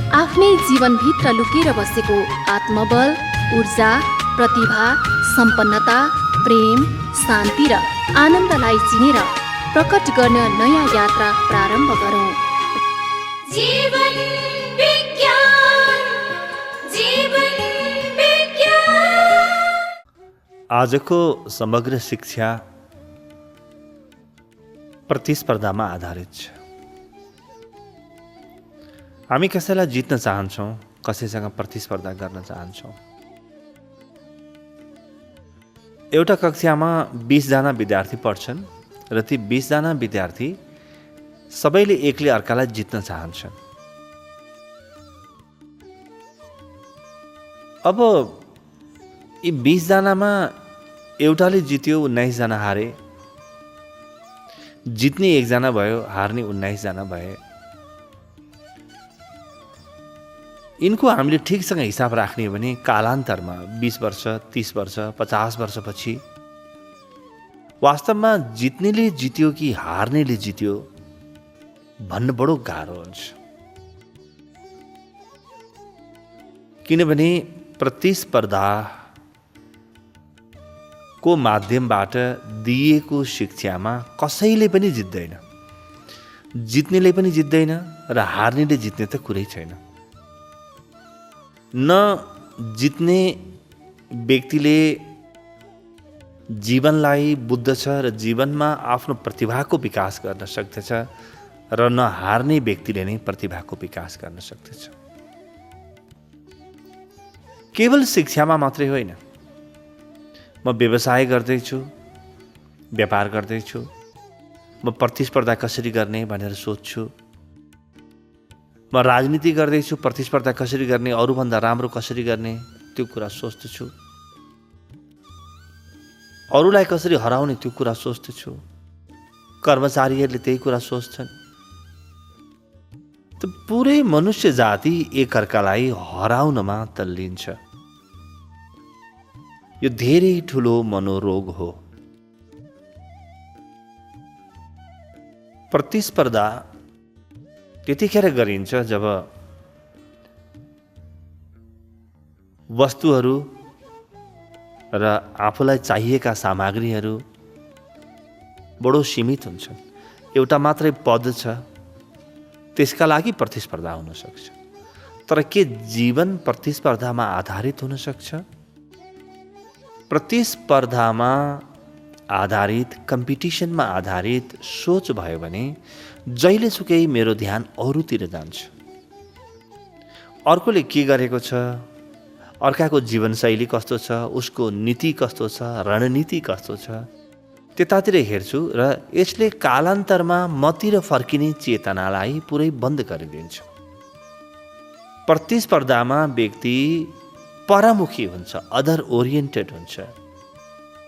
आफ्नै जीवनभित्र लुकेर बसेको आत्मबल, ऊर्जा, प्रतिभा, सम्पन्नता, प्रेम, शान्ति र आनन्दलाई चिनेर प्रकट गर्न नयाँ यात्रा प्रारम्भ गरौँ। जीवन विज्ञान, जीवन विज्ञान। आजको समग्र शिक्षा प्रतिस्पर्धामा आधारित छ। हामी कसैलाई जित्न चाहन्छौँ, कसैसँग प्रतिस्पर्धा गर्न चाहन्छौँ। एउटा कक्षामा 20 जना विद्यार्थी पढ्छन् र ती 20 जना विद्यार्थी सबैले एकले अर्कालाई जित्न चाहन्छन्। अब यी 20 जनामा एउटाले जित्यो, 19 जना हारे। जित्ने 1 जना भयो, हार्ने 19 जना भए। यिनको हामीले ठिकसँग हिसाब राख्ने हो भने कालान्तरमा 20 वर्ष, 30 वर्ष, 50 वर्षपछि वास्तवमा जित्नेले जित्यो कि हार्नेले जित्यो भन्न बडो गाह्रो हुन्छ। किनभने प्रतिस्पर्धाको माध्यमबाट दिइएको शिक्षामा कसैले पनि जित्दैन। जित्नेले पनि जित्दैन र हार्नेले जित्ने त कुरै छैन। न जित्ने व्यक्तिले जीवनलाई बुझ्दछ र जीवनमा आफ्नो प्रतिभाको विकास गर्न सक्दछ र न हार्ने व्यक्तिले नै प्रतिभाको विकास गर्न सक्दछ। केवल शिक्षामा मात्रै होइन, म व्यवसाय गर्दैछु, व्यापार गर्दैछु, म प्रतिस्पर्धा कसरी गर्ने भनेर सोच्छु। म राजनीति गर्दैछु, प्रतिस्पर्धा कसरी गर्ने, अरूभन्दा राम्रो कसरी गर्ने त्यो कुरा सोच्दछु। अरूलाई कसरी हराउने त्यो कुरा सोच्दछु। कर्मचारीहरूले त्यही कुरा सोच्छन्। त पुरै मनुष्य जाति एकअर्कालाई हराउनमा तल्लिन्छ। यो धेरै ठुलो मनोरोग हो। प्रतिस्पर्धा त्यतिखेर गरिन्छ जब वस्तुहरू र आफूलाई चाहिएका सामग्रीहरू बडो सीमित हुन्छन्। एउटा मात्रै पद छ, त्यसका लागि प्रतिस्पर्धा हुन सक्छ। तर के जीवन प्रतिस्पर्धामा आधारित हुन सक्छ? प्रतिस्पर्धामा आधारित, कम्पिटिसनमा आधारित सोच भयो भने जहिलेसुकै मेरो ध्यान अरूतिर जान्छ। अर्कोले के गरेको छ, अर्काको जीवनशैली कस्तो छ, उसको नीति कस्तो छ, रणनीति कस्तो छ, त्यतातिर हेर्छु र यसले कालान्तरमा मतिर फर्किने चेतनालाई पुरै बन्द गरिदिन्छ। प्रतिस्पर्धामा व्यक्ति परमुखी हुन्छ, अदर ओरिएन्टेड हुन्छ।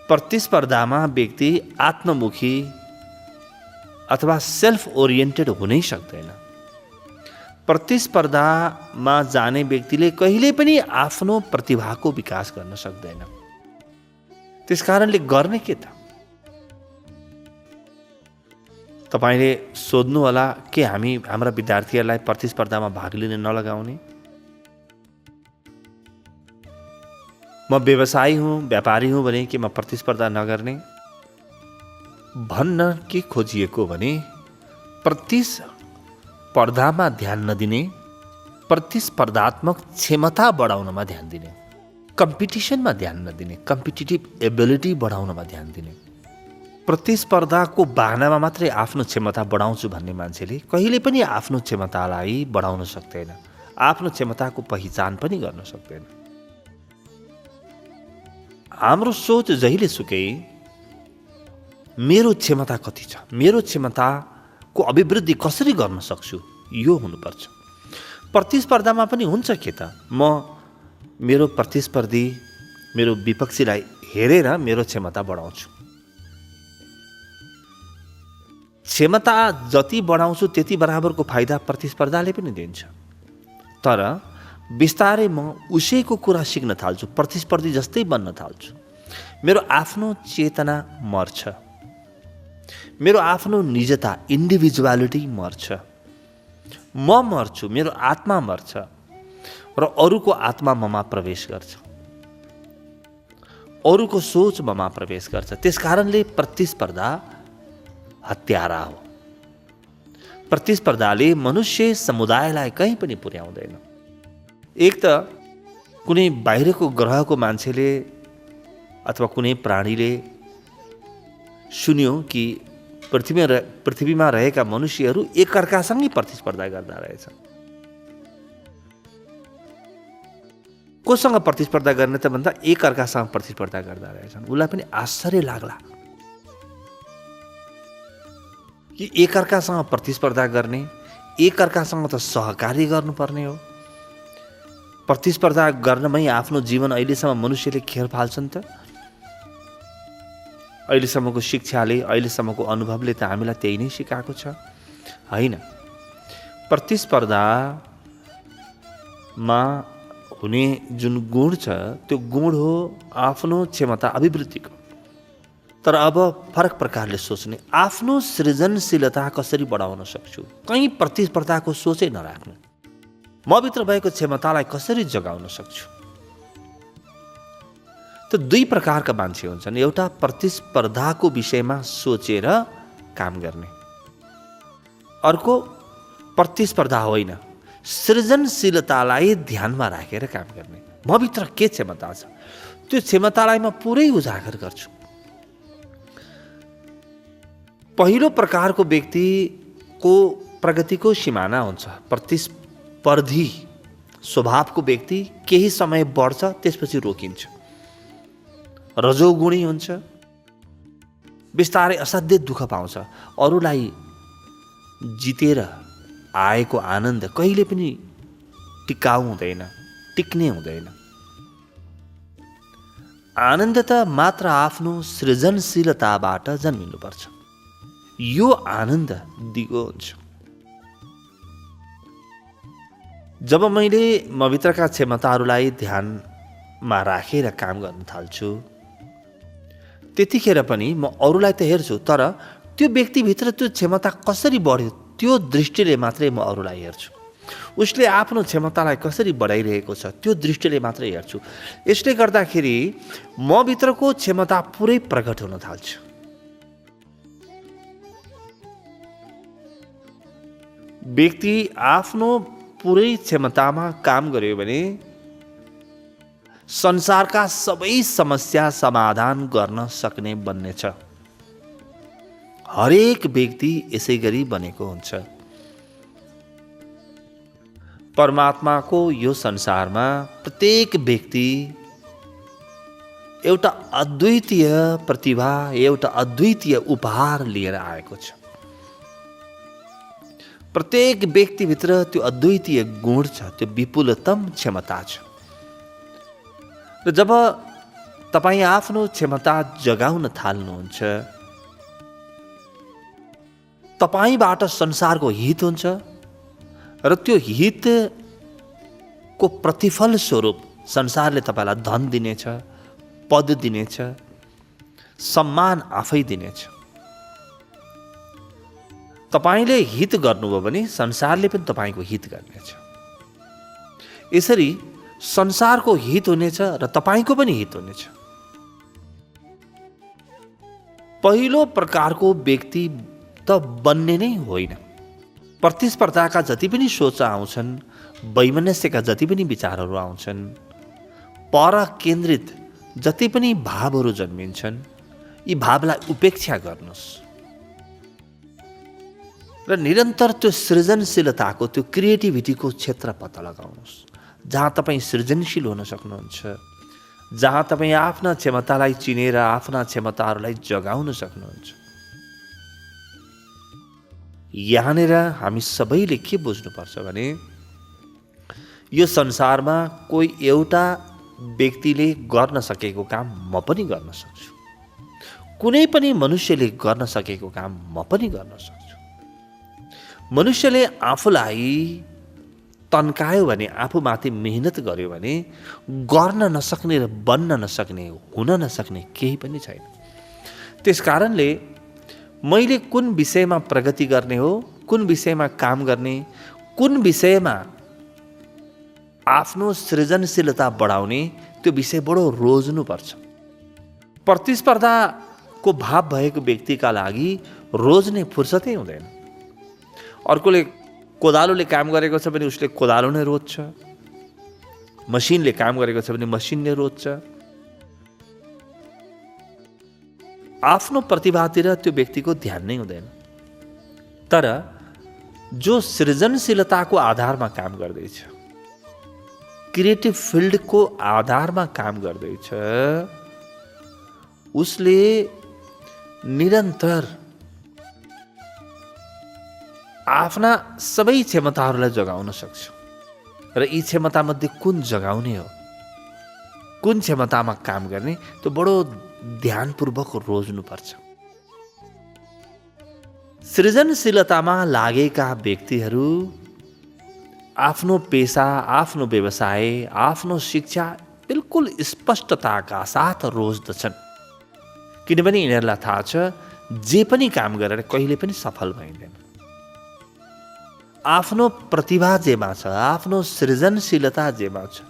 प्रतिस्पर्धामा व्यक्ति आत्ममुखी अथवा सेल्फ ओरिएन्टेड हुनै सक्दैन। प्रतिस्पर्धामा जाने व्यक्तिले कहिले पनि आफ्नो प्रतिभाको विकास गर्न सक्दैन। त्यसकारणले गर्ने के त? तपाईले सोध्नु होला के हामी हाम्रा विद्यार्थीहरूलाई प्रतिस्पर्धामा भाग लिन नलगाउने? म व्यवसायी हुँ, व्यापारी हुँ भने के म प्रतिस्पर्धा नगर्ने? भन्न के खोजिएको भने प्रतिस्पर्धामा ध्यान नदिने, प्रतिस्पर्धात्मक क्षमता बढाउनमा ध्यान दिने, कम्पिटिसनमा ध्यान नदिने, कम्पिटिटिभ एबिलिटी बढाउनमा ध्यान दिने। प्रतिस्पर्धाको बहानामा मात्रै आफ्नो क्षमता बढाउँछु भन्ने मान्छेले कहिले पनि आफ्नो क्षमतालाई बढाउन सक्दैन, आफ्नो क्षमताको पहिचान पनि गर्न सक्दैन। हाम्रो सोच जहिलेसुकै मेरो क्षमता कति छ, मेरो क्षमताको अभिवृद्धि कसरी गर्न सक्छु, यो हुनुपर्छ। प्रतिस्पर्धामा पनि हुन्छ के त, म मेरो प्रतिस्पर्धी, मेरो विपक्षीलाई हेरेर मेरो क्षमता बढाउँछु। क्षमता जति बढाउँछु त्यति बराबरको फाइदा प्रतिस्पर्धाले पनि दिन्छ। तर बिस्तारै म उसैको कुरा सिक्न थाल्छु, प्रतिस्पर्धी जस्तै बन्न थाल्छु। मेरो आफ्नो चेतना मर्छ, मेरो आफ्नो निजता, इन्डिभिजुअलिटी मर्छ। म मर्छु, मेरो आत्मा मर्छ र अरूको आत्मा ममा प्रवेश गर्छ, अरूको सोच ममा प्रवेश गर्छ। त्यसकारणले प्रतिस्पर्धा हत्यारा हो। प्रतिस्पर्धाले मनुष्य समुदायलाई कहीँ पनि पुर्याउँदैन। एक त कुनै बाहिरको ग्रहको मान्छेले अथवा कुनै प्राणीले सुन्यो कि पृथ्वीमा रहेका मनुष्यहरू एकअर्कासँगै प्रतिस्पर्धा गर्दा रहेछन्। कोसँग प्रतिस्पर्धा गर्ने त भन्दा एकअर्कासँग प्रतिस्पर्धा गर्दा रहेछन्। उसलाई पनि आश्चर्य लाग्ला कि एकअर्कासँग प्रतिस्पर्धा गर्ने, एकअर्कासँग त सहकार्य गर्नुपर्ने हो। प्रतिस्पर्धा गर्नमै आफ्नो जीवन अहिलेसम्म मनुष्यले खेर फाल्छन् त। अहिलेसम्मको शिक्षाले, अहिलेसम्मको अनुभवले त हामीलाई त्यही नै सिकाएको छ, होइन? प्रतिस्पर्धामा हुने जुन गुण छ त्यो गुण हो आफ्नो क्षमता अभिवृद्धिको। तर अब फरक प्रकारले सोच्ने, आफ्नो सृजनशीलता कसरी बढाउन सक्छु, कहीँ प्रतिस्पर्धाको सोचै नराख्नु। मभित्र भएको क्षमतालाई कसरी जगाउन सक्छु। त दुई प्रकारका मान्छे हुन्छन्। एउटा प्रतिस्पर्धाको विषयमा सोचेर काम गर्ने, अर्को प्रतिस्पर्धा होइन, सृजनशीलतालाई ध्यानमा राखेर काम गर्ने। मभित्र के क्षमता छ त्यो क्षमतालाई म पुरै उजागर गर्छु। पहिलो प्रकारको व्यक्तिको प्रगतिको सिमाना हुन्छ। प्रतिस्पर्धी स्वभावको व्यक्ति केही समय बढ्छ, त्यसपछि रोकिन्छ। रजोगुणी हुन्छ, बिस्तारै असाध्यै दुःख पाउँछ। अरूलाई जितेर आएको आनन्द कहिले पनि टिकाउ हुँदैन, टिक्ने हुँदैन। आनन्द त मात्र आफ्नो सृजनशीलताबाट जन्मिनुपर्छ। यो आनन्द दिगो हुन्छ। जब मैले मभित्रका क्षमताहरूलाई ध्यानमा राखेर काम गर्न थाल्छु, त्यतिखेर पनि म अरूलाई त हेर्छु, तर त्यो व्यक्तिभित्र त्यो क्षमता कसरी बढ्यो त्यो दृष्टिले मात्रै म अरूलाई हेर्छु। उसले आफ्नो क्षमतालाई कसरी बढाइरहेको छ त्यो दृष्टिले मात्रै हेर्छु। यसले गर्दाखेरि मभित्रको क्षमता पुरै प्रकट हुन थाल्छ। व्यक्ति आफ्नो पुरै क्षमतामा काम गर्यो भने संसारका सबै समस्या समाधान गर्न सक्ने बन्नेछ। हरेक व्यक्ति यसै गरी बनेको हुन्छ। परमात्माको यो संसारमा प्रत्येक व्यक्ति एउटा अद्वितीय प्रतिभा, एउटा अद्वितीय उपहार लिएर आएको छ। प्रत्येक व्यक्तिभित्र त्यो अद्वितीय गुण छ, त्यो विपुलतम क्षमता छ। र जब तपाईँ आफ्नो क्षमता जगाउन थाल्नुहुन्छ, तपाईँबाट संसारको हित हुन्छ र त्यो हितको प्रतिफल स्वरूप संसारले तपाईँलाई धन दिनेछ, पद दिनेछ, सम्मान आफै दिनेछ। तपाईँले हित गर्नुभयो भने संसारले पनि तपाईँको हित गर्नेछ। यसरी संसारको हित हुनेछ र तपाईँको पनि हित हुनेछ। पहिलो प्रकारको व्यक्ति त बन्ने नै होइन। प्रतिस्पर्धाका जति पनि सोच आउँछन्, वैमनस्यका जति पनि विचारहरू आउँछन्, पर केन्द्रित जति पनि भावहरू जन्मिन्छन्, यी भावलाई उपेक्षा गर्नुहोस् र निरन्तर त्यो सृजनशीलताको, त्यो क्रिएटिभिटीको क्षेत्र पत्ता लगाउनुहोस्, जहाँ तपाईँ सृजनशील हुन सक्नुहुन्छ, जहाँ तपाईँ आफ्ना क्षमतालाई चिनेर आफ्ना क्षमताहरूलाई जगाउन सक्नुहुन्छ। यहाँनिर हामी सबैले के बुझ्नुपर्छ भने यो संसारमा कोही एउटा व्यक्तिले गर्न सकेको काम म पनि गर्न सक्छु। कुनै पनि मनुष्यले गर्न सकेको काम म पनि गर्न सक्छु। मनुष्यले आफूलाई तन्कायो भने, आफूमाथि मेहनत गर्यो भने गर्न नसक्ने र बन्न नसक्ने, हुन नसक्ने केही पनि छैन। त्यसकारणले मैले कुन विषयमा प्रगति गर्ने हो, कुन विषयमा काम गर्ने, कुन विषयमा आफ्नो सृजनशीलता बढाउने त्यो विषय बडो रोज्नुपर्छ। प्रतिस्पर्धाको भाव भएको व्यक्तिका लागि रोज्ने फुर्सदै हुँदैन। अर्कोले कोदालोले काम गरेको छ भने उसले कोदालो नै रोज्छ, मसिनले काम गरेको छ भने मसिनले रोज्छ। आफ्नो प्रतिभातिर त्यो व्यक्तिको ध्यान नै हुँदैन। तर जो सृजनशीलताको आधारमा काम गर्दैछ, क्रिएटिभ फिल्डको आधारमा काम गर्दैछ, उसले निरन्तर आफ्ना सबै क्षमताहरूलाई जगाउन सक्छ। र यी क्षमतामध्ये कुन जगाउने हो, कुन क्षमतामा काम गर्ने, त्यो बडो ध्यानपूर्वक रोज्नुपर्छ। सृजनशीलतामा लागेका व्यक्तिहरू आफ्नो पेसा, आफ्नो व्यवसाय, आफ्नो शिक्षा बिल्कुल स्पष्टताका साथ रोज्दछन्। किनभने यिनीहरूलाई थाहा छ जे पनि काम गरेर कहिले पनि सफल भइँदैन। आफ्नो प्रतिभा जेमा छ, आफ्नो सृजनशीलता जेमा छ,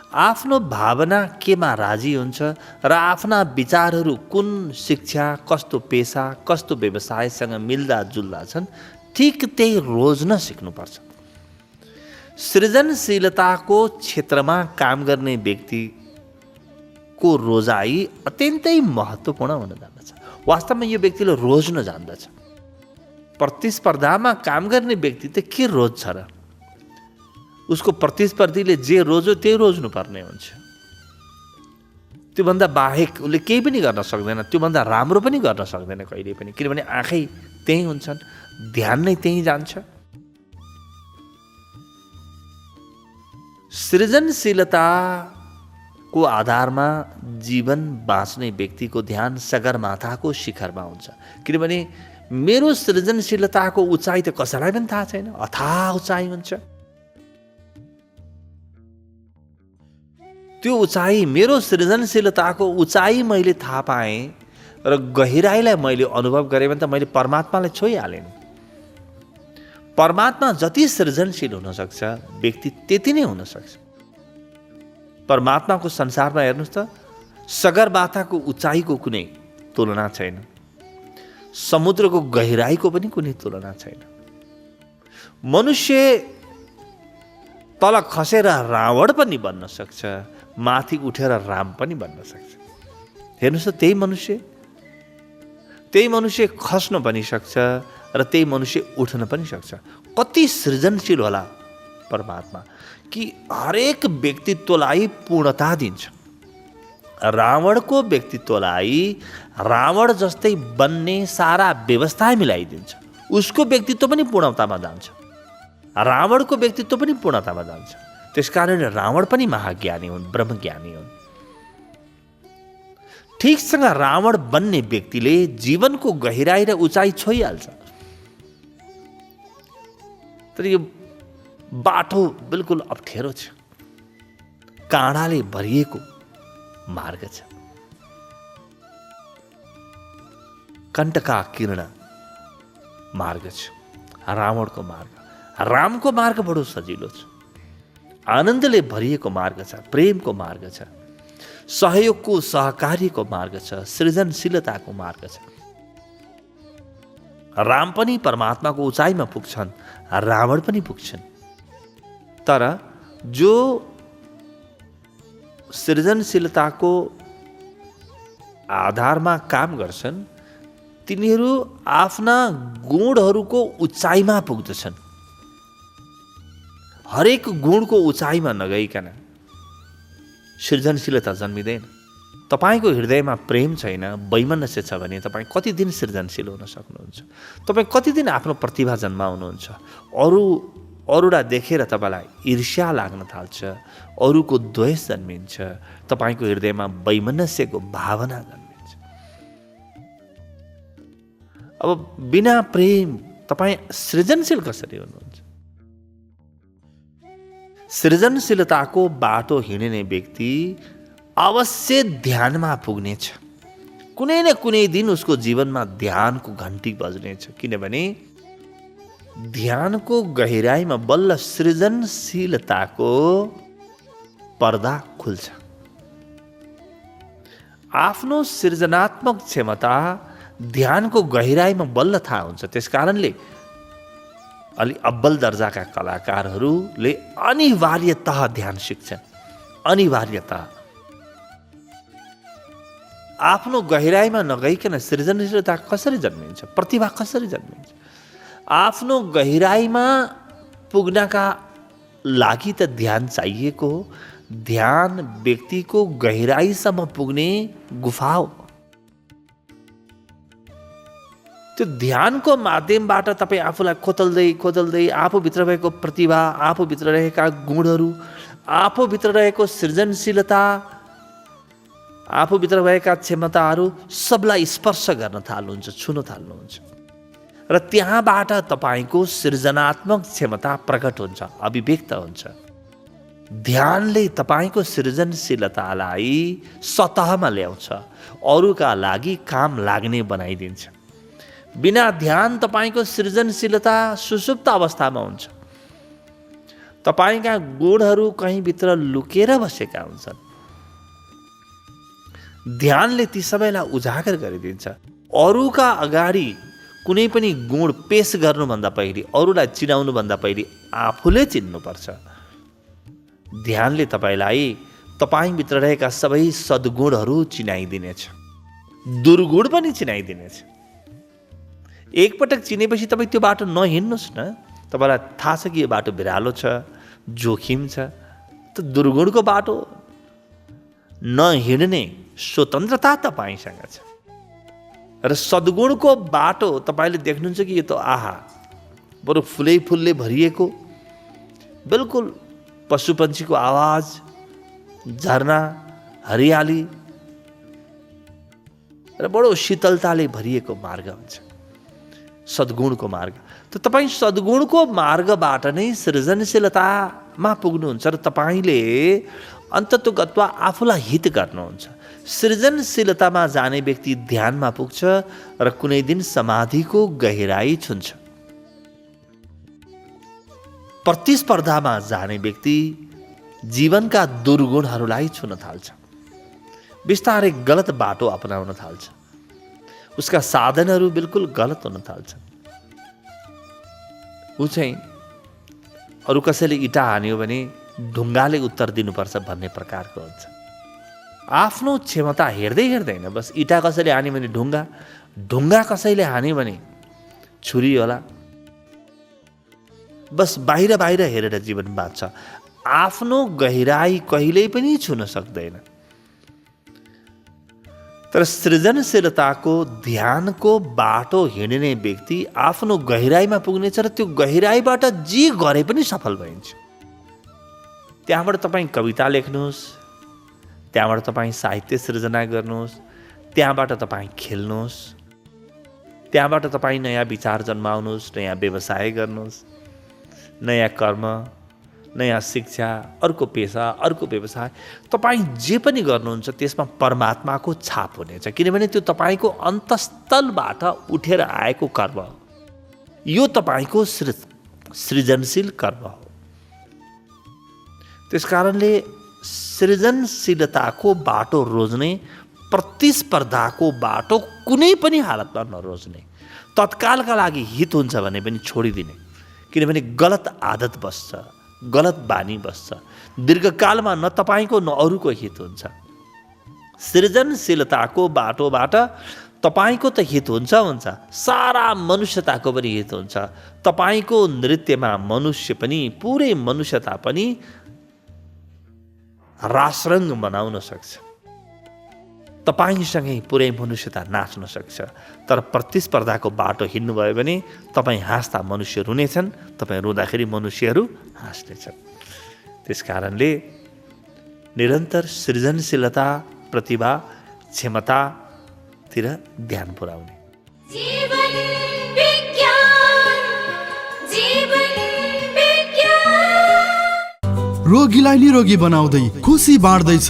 आफ्नो भावना केमा राजी हुन्छ र आफ्ना विचारहरू कुन शिक्षा, कस्तो पेसा, कस्तो व्यवसायसँग मिल्दा जुल्दा छन्, ठिक त्यही रोज्न सिक्नुपर्छ। सृजनशीलताको क्षेत्रमा काम गर्ने व्यक्तिको रोजाइ अत्यन्तै महत्त्वपूर्ण हुन जान्दछ। वास्तवमा यो व्यक्तिले रोज्न जान्दछ। प्रतिस्पर्धामा काम गर्ने व्यक्ति त के रोज्छ र? उसको प्रतिस्पर्धीले जे रोज्यो त्यही रोज्नुपर्ने हुन्छ। त्योभन्दा बाहेक उसले केही पनि गर्न सक्दैन, त्योभन्दा राम्रो पनि गर्न सक्दैन कहिले पनि। किनभने आँखै त्यही हुन्छन्, ध्यान नै त्यही जान्छ। सृजनशीलताको आधारमा जीवन बाँच्ने व्यक्तिको ध्यान सगरमाथाको शिखरमा हुन्छ। किनभने मेरो सृजनशीलताको उचाइ त कसैलाई पनि थाहा छैन, अथाह उचाइ हुन्छ। त्यो उचाइ, मेरो सृजनशीलताको उचाइ मैले थाहा पाएँ र गहिराइलाई मैले अनुभव गरेँ भने त मैले परमात्मालाई छोइहालेँ। परमात्मा जति सृजनशील हुनसक्छ, व्यक्ति त्यति नै हुनसक्छ। परमात्माको संसारमा हेर्नुहोस् त, सगरमाथाको उचाइको कुनै तुलना छैन, समुद्रको गहिराइको पनि कुनै तुलना छैन। मनुष्य तल खसेर रावण पनि बन्न सक्छ, माथि उठेर राम पनि बन्न सक्छ। हेर्नुहोस् त, त्यही मनुष्य खस्न पनि सक्छ र त्यही मनुष्य उठ्न पनि सक्छ। कति सृजनशील होला परमात्मा कि हरेक व्यक्तित्वलाई पूर्णता दिन्छ। रावणको व्यक्तित्वलाई रावण जस्तै बन्ने सारा व्यवस्था मिलाइदिन्छ। उसको व्यक्तित्व पनि पूर्णतामा जान्छ, रावणको व्यक्तित्व पनि पूर्णतामा जान्छ। त्यसकारण रावण पनि महाज्ञानी हुन्, ब्रह्मज्ञानी हुन्। ठिकसँग रावण बन्ने व्यक्तिले जीवनको गहिराई र उचाइ छोइहाल्छ। तर यो बाटो बिल्कुल अप्ठ्यारो छ, काँडाले भरिएको मार्ग छ, कण्टकाकीर्ण मार्ग छ रावणको मार्ग। रामको मार्ग बडो सजिलो छ, आनन्दले भरिएको मार्ग छ, प्रेमको मार्ग छ, सहयोगको, सहकार्यको मार्ग छ, सृजनशीलताको मार्ग छ। राम पनि परमात्माको उचाइमा पुग्छन्, रावण पनि पुग्छन्। तर जो सृजनशीलताको आधारमा काम गर्छन्, तिनीहरू आफ्ना गुणहरूको उचाइमा पुग्दछन्। हरेक गुणको उचाइमा नगइकन सृजनशीलता जन्मिँदैन। तपाईको हृदयमा प्रेम छैन, वैमनस्य छ भने तपाईँ कति दिन सृजनशील हुन सक्नुहुन्छ? तपाईँ कति दिन आफ्नो प्रतिभा जन्माउनुहुन्छ? अरूलाई देखेर तपाईँलाई ईर्ष्या लाग्न थाल्छ, अरूको द्वेष जन्मिन्छ, तपाईँको हृदयमा वैमनस्यको भावना जन्मिन्छ। अब बिना प्रेम तपाईँ सृजनशील कसरी हुनुहुन्छ? सृजनशीलताको बाटो हिँड्ने व्यक्ति अवश्य ध्यानमा पुग्नेछ। कुनै न कुनै दिन उसको जीवनमा ध्यानको घन्टी बज्नेछ। किनभने ध्यानको गहिराईमा बल्ल सृजनशीलताको पर्दा खुल्छ। आफ्नो सृजनात्मक क्षमता ध्यानको गहिराईमा बल्ल थाहा हुन्छ। त्यसकारणले अलि अब्बल दर्जाका कलाकारहरूले अनिवार्यतः ध्यान सिक्छन्। अनिवार्यतः आफ्नो गहिराईमा नगइकन सृजनशीलता कसरी जन्मिन्छ, प्रतिभा कसरी जन्मिन्छ? आफ्नो गहिराईमा पुग्नका लागि त ध्यान चाहिएको हो। ध्यान व्यक्तिको गहिराईसम्म पुग्ने गुफा हो। त्यो ध्यानको माध्यमबाट तपाईँ आफूलाई खोतल्दै आफूभित्र भएको प्रतिभा, आफूभित्र रहेका गुणहरू, आफूभित्र रहेको सृजनशीलता, आफूभित्र भएका क्षमताहरू सबलाई स्पर्श गर्न थाल्नुहुन्छ, छुन थाल्नुहुन्छ र त्यहाँबाट तपाईँको सृजनात्मक क्षमता प्रकट हुन्छ, अभिव्यक्त हुन्छ। ध्यानले तपाईँको सृजनशीलतालाई सतहमा ल्याउँछ, अरूका लागि काम लाग्ने बनाइदिन्छ। बिना ध्यान तपाईँको सृजनशीलता सुसुप्त अवस्थामा हुन्छ। तपाईँका गुणहरू कहीँ भित्र लुकेर बसेका हुन्छन्। ध्यानले ती सबैलाई उजागर गरिदिन्छ। अरूका अगाडि कुनै पनि गुण पेश गर्नुभन्दा पहिले, अरूलाई चिनाउनुभन्दा पहिले आफूले चिन्नुपर्छ। ध्यानले तपाईँलाई तपाईँभित्र रहेका सबै सद्गुणहरू चिनाइदिनेछ, दुर्गुण पनि चिनाइदिनेछ। एकपटक चिनेपछि तपाईँ त्यो बाटो नहिँड्नुहोस् न। तपाईँलाई थाहा छ कि यो बाटो भिरालो छ, जोखिम छ, त दुर्गुणको बाटो नहिँड्ने स्वतन्त्रता तपाईँसँग छ। र सद्गुणको बाटो तपाईँले देख्नुहुन्छ कि यो त आहा, बरु फुलले भरिएको, बिल्कुल पशुपन्छीको आवाज, झरना, हरियाली र बडो शीतलताले भरिएको मार्ग हुन्छ सद्गुणको मार्ग। त तपाईँ सद्गुणको मार्गबाट नै सृजनशीलतामा पुग्नुहुन्छ र तपाईँले अन्ततोगत्वा आफूलाई हित गर्नुहुन्छ। सृजनशीलतामा जाने व्यक्ति ध्यानमा पुग्छ र कुनै दिन समाधिको गहिराई छुन्छ। प्रतिस्पर्धामा जाने व्यक्ति जीवनका दुर्गुणहरूलाई छुन थाल्छ, बिस्तारै गलत बाटो अपनाउन थाल्छ, उसका साधनहरू बिल्कुल गलत हुन थाल्छन्। ऊ चाहिँ अरू कसैले इँटा हान्यो भने ढुङ्गाले उत्तर दिनुपर्छ भन्ने प्रकारको हुन्छ। आफ्नो क्षमता हेर्दै हेर्दैन, बस इँटा कसैले हान्यो भने ढुङ्गा कसैले हान्यो भने छुरी होला, बस बाहिर हेरेर जीवन बाँच्छ। आफ्नो गहिराई कहिल्यै पनि छुन सक्दैन। तर सृजनशीलताको ध्यानको बाटो हिँड्ने व्यक्ति आफ्नो गहिराईमा पुग्नेछ र त्यो गहिराईबाट जे गरे पनि सफल भइन्छ। त्यहाँबाट तपाईँ कविता लेख्नुहोस्, त्यहाँबाट तपाईँ साहित्य सृजना गर्नुहोस्, त्यहाँबाट तपाईँ खेल्नुहोस्, त्यहाँबाट तपाईँ नयाँ विचार जन्माउनुहोस्, नयाँ व्यवसाय गर्नुहोस्, नयाँ कर्म, नयाँ शिक्षा, अर्को पेसा, अर्को व्यवसाय, तपाईँ जे पनि गर्नुहुन्छ त्यसमा परमात्माको छाप हुनेछ। किनभने त्यो तपाईँको अन्तस्थलबाट उठेर आएको कर्म हो। यो तपाईँको सृजनशील कर्म हो। त्यसकारणले सृजनशीलताको बाटो रोज्ने, प्रतिस्पर्धाको बाटो कुनै पनि हालतमा नरोज्ने। तत्कालका लागि हित हुन्छ भने पनि छोडिदिने, किनभने गलत आदत बस्छ, गलत बानी बस्छ। दीर्घकालमा न तपाईँको न अरूको हित हुन्छ। सृजनशीलताको बाटोबाट तपाईँको त हित हुन्छ, सारा मनुष्यताको पनि हित हुन्छ। तपाईँको नृत्यमा मनुष्य पनि, पुरै मनुष्यता पनि रासरङ्ग मनाउन सक्छ। तपाईँसँगै पुरै मनुष्यता नाच्न सक्छ। तर प्रतिस्पर्धाको बाटो हिँड्नुभयो भने तपाईँ हाँस्दा मनुष्य रुनेछन्, तपाईँ रुँदाखेरि मनुष्यहरू हाँस्नेछन्। त्यसकारणले निरन्तर सृजनशीलता, प्रतिभा, क्षमतातिर ध्यान पुर्याउने। जीवन विज्ञान, जीवन विज्ञान। रोगीलाई निरोगी बनाउँदै खुसी बाँड्दैछ।